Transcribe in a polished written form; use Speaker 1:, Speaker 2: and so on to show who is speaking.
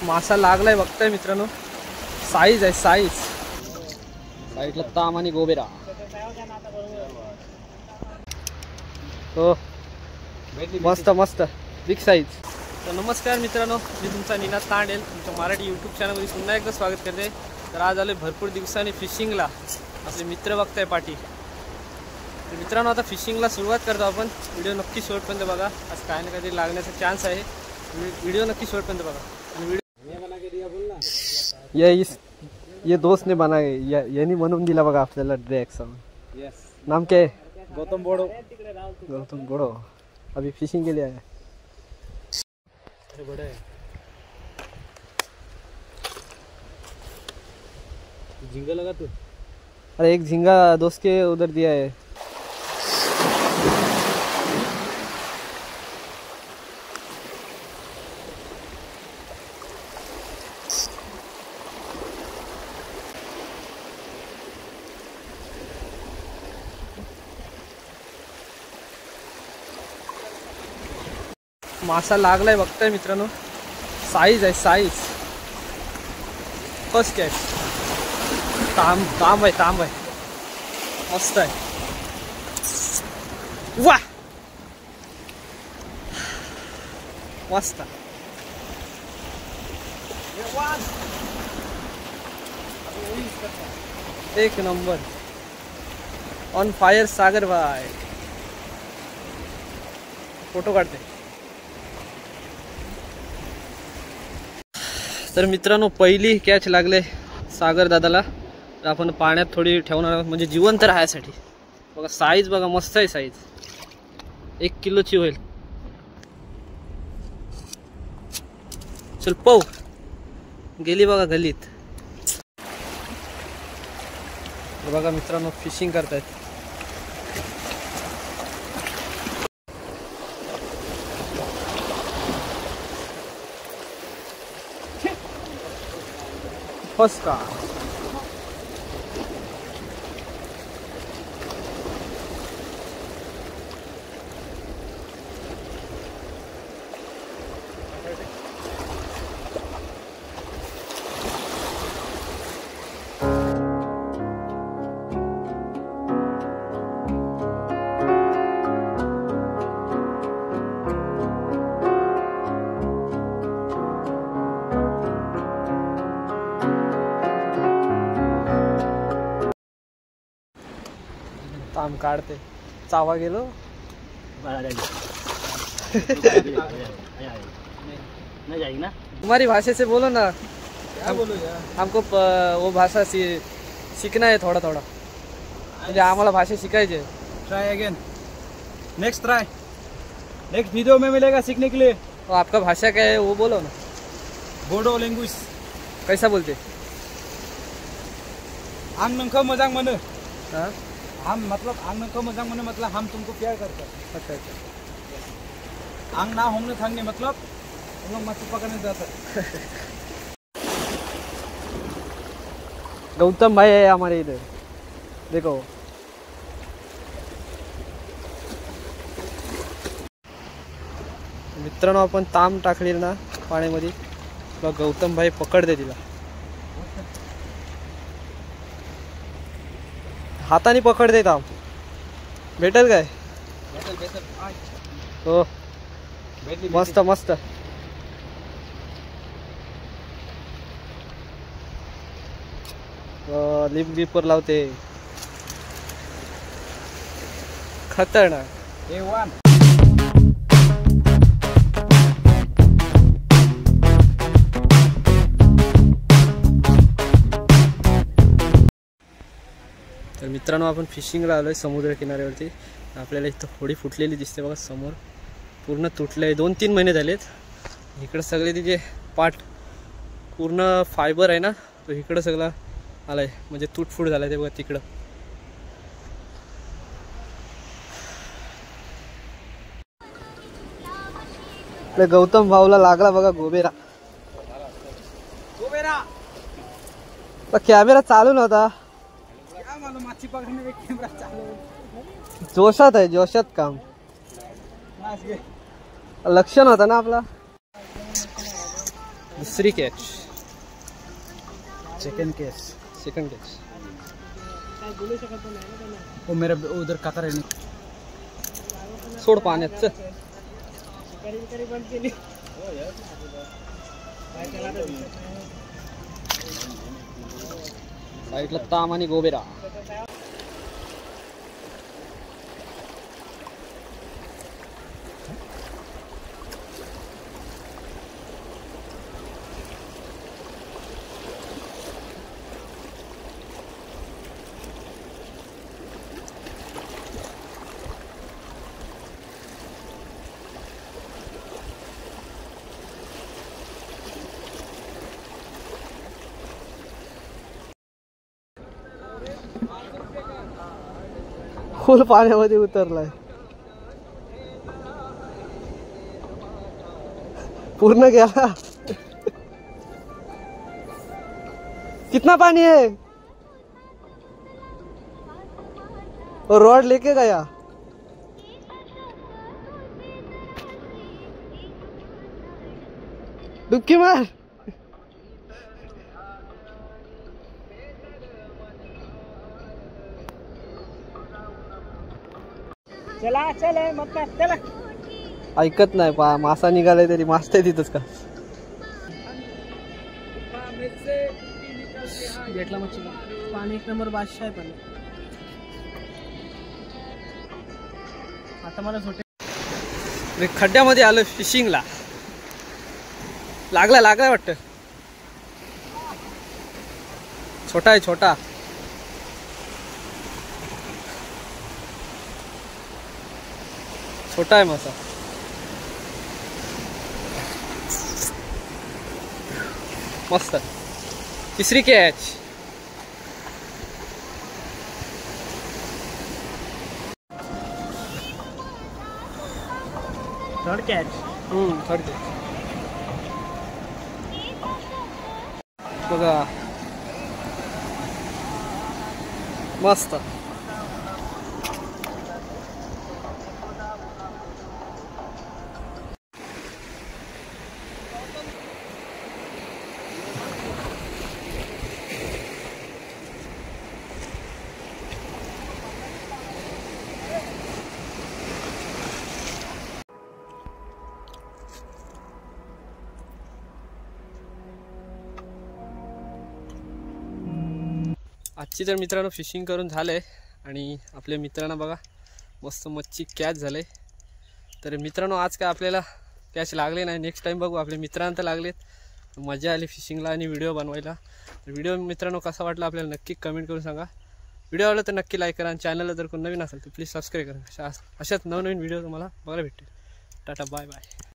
Speaker 1: मासा लागलाय बघताय मित्रांनो, साईज आहे साईज. साईडला ताम आणि गोबेरा. हो मस्त मस्त बिग साईज. तर नमस्कार मित्रांनो, मी तुमचा निनाद तांडेल तुमच्या मराठी यूट्यूब चॅनलमध्ये पुन्हा एकदा स्वागत करते. तर आज आलोय भरपूर दिवसांनी फिशिंगला. आपले मित्र बघताय पाठी. तर मित्रांनो आता फिशिंगला सुरुवात करतो आपण. व्हिडिओ नक्की शेवटपर्यंत बघा. आज काय ना काहीतरी लागण्याचा चान्स आहे. व्हिडिओ नक्की शेवटपर्यंत बघा. आणि ये दोस्त ने बना यानी बनवून दिला बघा आपल्याला ड्रॅक्स. नाम क्या है?
Speaker 2: गौतम बोड़ो.
Speaker 1: गौतम बोड़ो अभी फिशिंग के लिए आया.
Speaker 2: बड़ा है झींगा लगा तू.
Speaker 1: अरे एक झींगा दोस्त के उधर दिया है. मासा लागलाय बघताय मित्रांनो, साईज आहे साईज. First catch. तांब तांब आहे तांब आहे. मस्त आहे. वा मस्त. एक नंबर. ऑन फायर सागर भाई. फोटो काढते. तर मित्रांनो पहिली कॅच लागले सागर दादाला. तर आपण पाण्यात थोडी ठेवणार आहोत म्हणजे जिवंत राहण्यासाठी. बघा साईज बघा मस्त आहे साईज. 1 किलोची होईल. चल पाहू. गेली बघा गलीत. बघा मित्रांनो फिशिंग करतायत. फर्स्ट का ताम काढते. चावा गेलो.
Speaker 2: नहीं जाएगी ना.
Speaker 1: तुम्हारी भाषा से बोलो ना.
Speaker 2: क्या बोलो यार.
Speaker 1: हमको वो भाषा सीखना है थोड़ा थोड़ा. म्हणजे आम्हाला भाषा शिकायची.
Speaker 2: Try again. Next try. Next video में मिलेगा सीखने के लिए.
Speaker 1: तो आपका भाषा क्या है वो बोलो ना.
Speaker 2: बोडो लैंग्वेज.
Speaker 1: कैसा बोलते?
Speaker 2: आंग नंखो मजाक मने.
Speaker 1: हाँ
Speaker 2: हम मतलब आंग नंखो मजाक मने मतलब हम तुमको प्यार करते हैं.
Speaker 1: अच्छा अच्छा.
Speaker 2: आंग ना होंगे थांगने मतलब हम लोग मछली पकड़ने जाते हैं.
Speaker 1: गौतम भाई है हमारे इधर. देखो मित्रांनो आपण ताम टाकली ना पाण्यामध्ये. गौतम भाई पकडते तिला. हाताने पकडते ताम. भेटेल काय? हो मस्त मस्त. लिप बीपर लावते. खतरनाक.
Speaker 2: A1.
Speaker 1: तर मित्रांनो आपण फिशिंगला आलोय समुद्र किनाऱ्यावरती. आपल्याला इथं होडी फुटलेली दिसते बघा समोर. पूर्ण तुटले. 2-3 महिने झालेत. इकडं सगळे तिचे पाट पूर्ण फायबर आहे ना तो इकडं सगळा आलाय म्हणजे तुटफूट झालाय ते बघा तिकडं. गौतम भाऊला लागला बघा गोबेरा.
Speaker 2: गोबेरा.
Speaker 1: कॅमेरा चालू नव्हता.
Speaker 2: माछी पकड़ने में कैमरा चालू.
Speaker 1: जोशात आहे जोशात काम. लक्षण होता ना आपला. दुसरी catch,
Speaker 2: second case.
Speaker 1: Second catch.
Speaker 2: वो मेरा उधर कतर है.
Speaker 1: सोड पाण्यात चल. साईडला ताम आणि गोबेरा. फुल पाण्यामध्ये उतरलाय. पूर्ण गेला. कितना पानी है? और रॉड लेके गया. डुबकी मार.
Speaker 2: चला चल मत कर चला.
Speaker 1: ऐकत नाही. मासा निघालाय तरी मासते तिथंच का.
Speaker 2: भेटला मच्छी. पाणी एक नंबर बादशाह आहे. पण आता मला
Speaker 1: मी खड्ड्यामध्ये आलो फिशिंगला. लागला वाटतं. छोटा आहे छोटा. छोटा आहे मासा. मस्त. तिसरी catch.
Speaker 2: Third catch.
Speaker 1: Third catch. बघा मस्त. आजची तर मित्रांनो फिशिंग करून झाले आणि आपल्या मित्रांना बघा मस्त मच्छी कॅच झाले. तर मित्रांनो आज काय आपल्याला कॅच लागले नाही. नेक्स्ट टाइम बघू. आपल्या मित्रांना तर लागलेत. मजा आली फिशिंगला आणि व्हिडिओ बनवायला. तर व्हिडिओ मित्रांनो कसा वाटला आपल्याला नक्की कमेंट करून सांगा. व्हिडिओ आवडला तर नक्की लाईक करा आणि चॅनलला जर कोण नवीन असेल तर प्लीज सबस्क्राईब करा. अशाच नवनवीन व्हिडिओ तुम्हाला बघायला भेटतील. टाटा बाय बाय.